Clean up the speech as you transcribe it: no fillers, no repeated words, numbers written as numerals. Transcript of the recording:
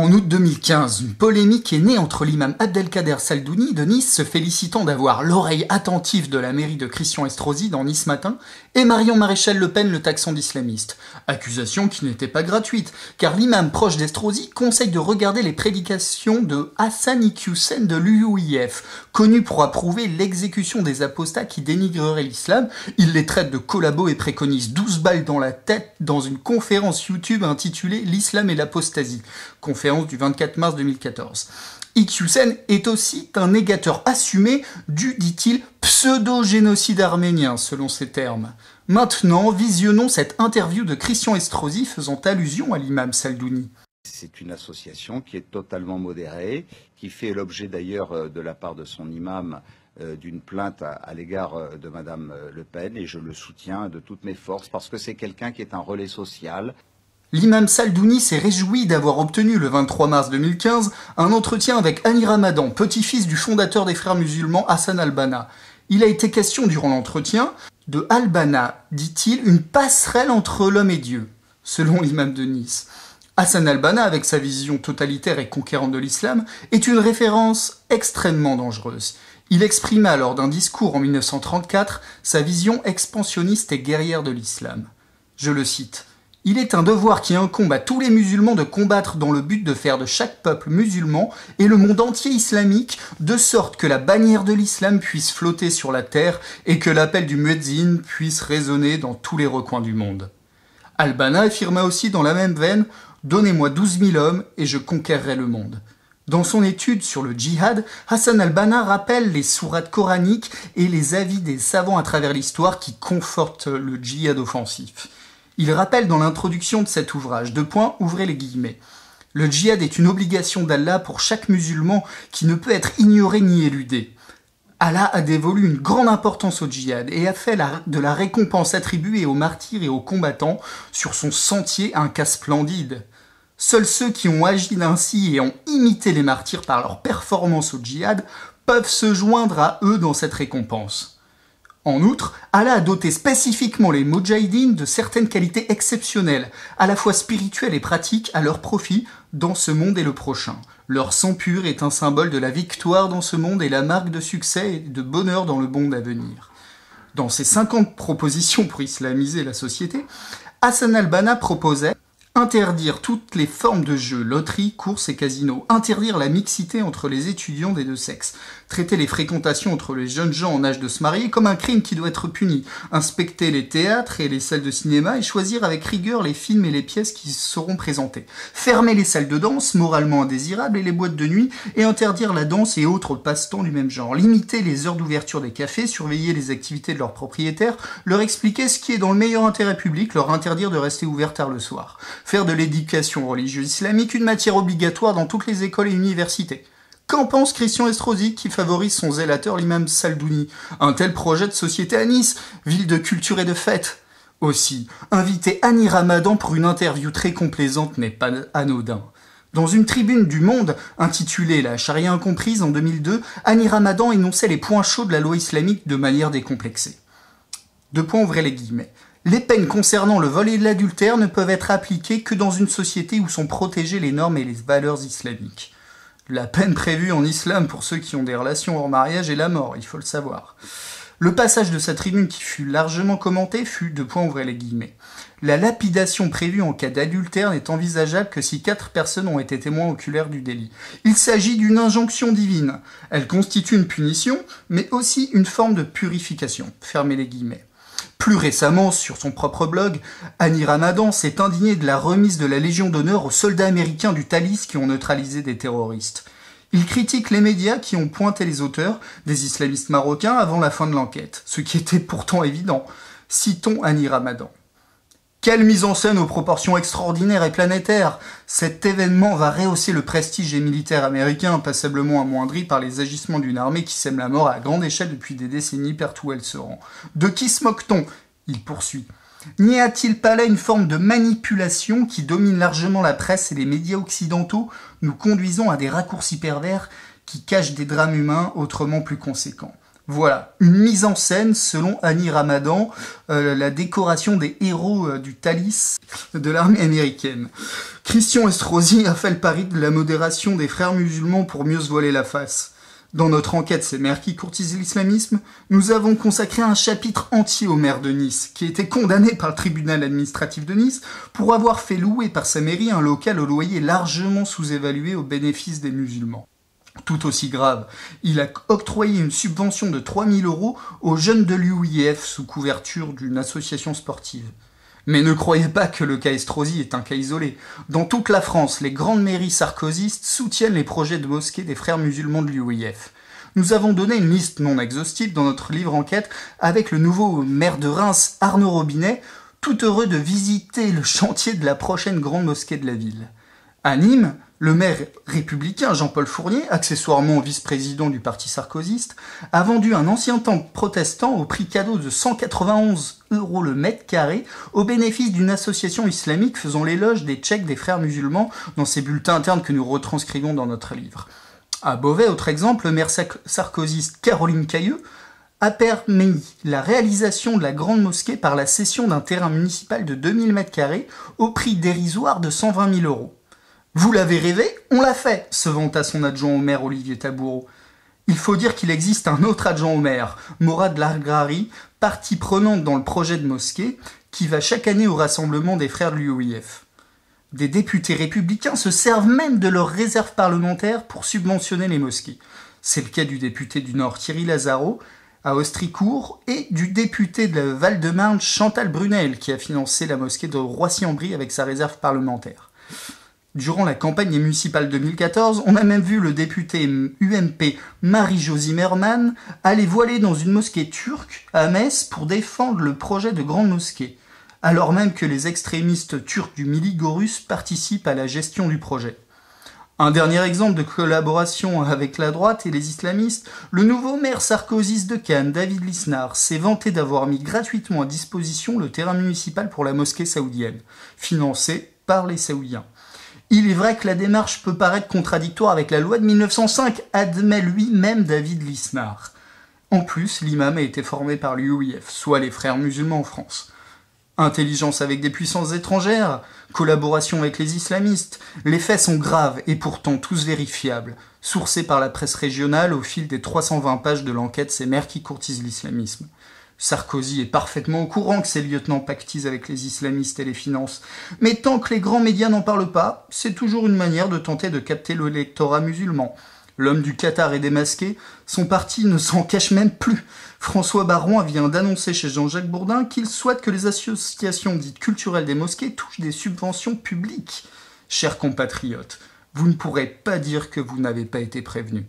En août 2015, une polémique est née entre l'imam Abdelkader Saldouni de Nice, se félicitant d'avoir l'oreille attentive de la mairie de Christian Estrosi dans Nice Matin, et Marion Maréchal Le Pen le taxant d'islamiste. Accusation qui n'était pas gratuite, car l'imam proche d'Estrosi conseille de regarder les prédications de Hassan Iqiyoussen de l'UOIF, connu pour approuver l'exécution des apostats qui dénigreraient l'islam. Il les traite de collabos et préconise 12 balles dans la tête dans une conférence YouTube intitulée « L'islam et l'apostasie », conférence du 24 mars 2014. Iqiyoussen est aussi un négateur assumé du, dit-il, pseudo-génocide arménien, selon ses termes. Maintenant, visionnons cette interview de Christian Estrosi faisant allusion à l'imam Saldouni. C'est une association qui est totalement modérée, qui fait l'objet d'ailleurs de la part de son imam d'une plainte à l'égard de Madame Le Pen, et je le soutiens de toutes mes forces parce que c'est quelqu'un qui est un relais social. L'imam Saldouni s'est réjoui d'avoir obtenu le 23 mars 2015 un entretien avec Hani Ramadan, petit-fils du fondateur des frères musulmans Hassan al-Banna. Il a été question durant l'entretien de al-Banna, dit-il, une passerelle entre l'homme et Dieu, selon l'imam de Nice. Hassan al-Banna, avec sa vision totalitaire et conquérante de l'islam, est une référence extrêmement dangereuse. Il exprima lors d'un discours en 1934 sa vision expansionniste et guerrière de l'islam. Je le cite. « Il est un devoir qui incombe à tous les musulmans de combattre dans le but de faire de chaque peuple musulman et le monde entier islamique, de sorte que la bannière de l'islam puisse flotter sur la terre et que l'appel du muezzin puisse résonner dans tous les recoins du monde. » Al-Banna affirma aussi dans la même veine « Donnez-moi 12 000 hommes et je conquerrai le monde ». Dans son étude sur le djihad, Hassan al-Banna rappelle les sourates coraniques et les avis des savants à travers l'histoire qui confortent le djihad offensif. Il rappelle dans l'introduction de cet ouvrage, ouvrez les guillemets, « Le djihad est une obligation d'Allah pour chaque musulman qui ne peut être ignoré ni éludé. Allah a dévolu une grande importance au djihad et a fait de la récompense attribuée aux martyrs et aux combattants sur son sentier un cas splendide. Seuls ceux qui ont agi ainsi et ont imité les martyrs par leur performance au djihad peuvent se joindre à eux dans cette récompense. » En outre, Allah a doté spécifiquement les moudjahidines de certaines qualités exceptionnelles, à la fois spirituelles et pratiques, à leur profit dans ce monde et le prochain. Leur sang pur est un symbole de la victoire dans ce monde et la marque de succès et de bonheur dans le monde à venir. Dans ses 50 propositions pour islamiser la société, Hassan al-Banna proposait interdire toutes les formes de jeux, loterie, courses et casinos, interdire la mixité entre les étudiants des deux sexes, traiter les fréquentations entre les jeunes gens en âge de se marier comme un crime qui doit être puni, inspecter les théâtres et les salles de cinéma et choisir avec rigueur les films et les pièces qui seront présentés, fermer les salles de danse moralement indésirables et les boîtes de nuit et interdire la danse et autres passe-temps du même genre, limiter les heures d'ouverture des cafés, surveiller les activités de leurs propriétaires, leur expliquer ce qui est dans le meilleur intérêt public, leur interdire de rester ouvert tard le soir. Faire de l'éducation religieuse islamique une matière obligatoire dans toutes les écoles et universités. Qu'en pense Christian Estrosi qui favorise son zélateur l'imam Saldouni? Un tel projet de société à Nice, ville de culture et de fête. Aussi, inviter Hani Ramadan pour une interview très complaisante n'est pas anodin. Dans une tribune du Monde intitulée « La charia incomprise » en 2002, Hani Ramadan énonçait les points chauds de la loi islamique de manière décomplexée. Ouvrez les guillemets. Les peines concernant le vol et l'adultère ne peuvent être appliquées que dans une société où sont protégées les normes et les valeurs islamiques. La peine prévue en islam pour ceux qui ont des relations hors mariage est la mort, il faut le savoir. Le passage de sa tribune qui fut largement commenté fut ouvrez les guillemets. La lapidation prévue en cas d'adultère n'est envisageable que si 4 personnes ont été témoins oculaires du délit. Il s'agit d'une injonction divine. Elle constitue une punition, mais aussi une forme de purification. Fermez les guillemets. Plus récemment, sur son propre blog, Hani Ramadan s'est indigné de la remise de la Légion d'honneur aux soldats américains du Thalys qui ont neutralisé des terroristes. Il critique les médias qui ont pointé les auteurs, des islamistes marocains, avant la fin de l'enquête, ce qui était pourtant évident. Citons Hani Ramadan. Quelle mise en scène aux proportions extraordinaires et planétaires! Cet événement va rehausser le prestige des militaires américains, passablement amoindri par les agissements d'une armée qui sème la mort à grande échelle depuis des décennies partout où elle se rend. De qui se moque-t-on? Il poursuit. N'y a-t-il pas là une forme de manipulation qui domine largement la presse et les médias occidentaux, nous conduisant à des raccourcis pervers qui cachent des drames humains autrement plus conséquents? Voilà, une mise en scène selon Annie Ramadan, la décoration des héros du Thalys de l'armée américaine. Christian Estrosi a fait le pari de la modération des frères musulmans pour mieux se voiler la face. Dans notre enquête C'est Mères qui courtisent l'islamisme, nous avons consacré un chapitre entier au maire de Nice, qui a été condamné par le tribunal administratif de Nice pour avoir fait louer par sa mairie un local au loyer largement sous-évalué au bénéfice des musulmans. Tout aussi grave, il a octroyé une subvention de 3 000 € aux jeunes de l'UIF sous couverture d'une association sportive. Mais ne croyez pas que le cas Estrosi est un cas isolé. Dans toute la France, les grandes mairies sarkozystes soutiennent les projets de mosquée des frères musulmans de l'UIF. Nous avons donné une liste non exhaustive dans notre livre enquête avec le nouveau maire de Reims, Arnaud Robinet, tout heureux de visiter le chantier de la prochaine grande mosquée de la ville. À Nîmes, le maire républicain Jean-Paul Fournier, accessoirement vice-président du parti sarkozyste, a vendu un ancien temple protestant au prix cadeau de 191 € le mètre carré au bénéfice d'une association islamique faisant l'éloge des Tchèques des frères musulmans dans ses bulletins internes que nous retranscrivons dans notre livre. À Beauvais, autre exemple, le maire sarkozyste Caroline Cailleux a permis la réalisation de la grande mosquée par la cession d'un terrain municipal de 2000 mètres carrés au prix dérisoire de 120 000 €. Vous l'avez rêvé, on l'a fait, se vanta son adjoint au maire Olivier Taboureau. Il faut dire qu'il existe un autre adjoint au maire, Morad Largrari, partie prenante dans le projet de mosquée, qui va chaque année au rassemblement des frères de l'UOIF. Des députés républicains se servent même de leurs réserves parlementaires pour subventionner les mosquées. C'est le cas du député du Nord Thierry Lazaro, à Austricourt, et du député de Val-de-Marne Chantal Brunel, qui a financé la mosquée de Roissy-en-Brie avec sa réserve parlementaire. Durant la campagne municipale 2014, on a même vu le député UMP Marie-Jo Zimmermann aller voiler dans une mosquée turque à Metz pour défendre le projet de grande mosquée, alors même que les extrémistes turcs du Miligorus participent à la gestion du projet. Un dernier exemple de collaboration avec la droite et les islamistes, le nouveau maire sarkozyste de Cannes, David Lisnard, s'est vanté d'avoir mis gratuitement à disposition le terrain municipal pour la mosquée saoudienne, financé par les Saoudiens. Il est vrai que la démarche peut paraître contradictoire avec la loi de 1905, admet lui-même David Lisnard. En plus, l'imam a été formé par l'UOIF, soit les frères musulmans en France. Intelligence avec des puissances étrangères, collaboration avec les islamistes, les faits sont graves et pourtant tous vérifiables, sourcés par la presse régionale au fil des 320 pages de l'enquête C'est Mères qui courtisent l'islamisme. Sarkozy est parfaitement au courant que ses lieutenants pactisent avec les islamistes et les finances. Mais tant que les grands médias n'en parlent pas, c'est toujours une manière de tenter de capter l'électorat musulman. L'homme du Qatar est démasqué, son parti ne s'en cache même plus. François Baron vient d'annoncer chez Jean-Jacques Bourdin qu'il souhaite que les associations dites culturelles des mosquées touchent des subventions publiques. Chers compatriotes, vous ne pourrez pas dire que vous n'avez pas été prévenus.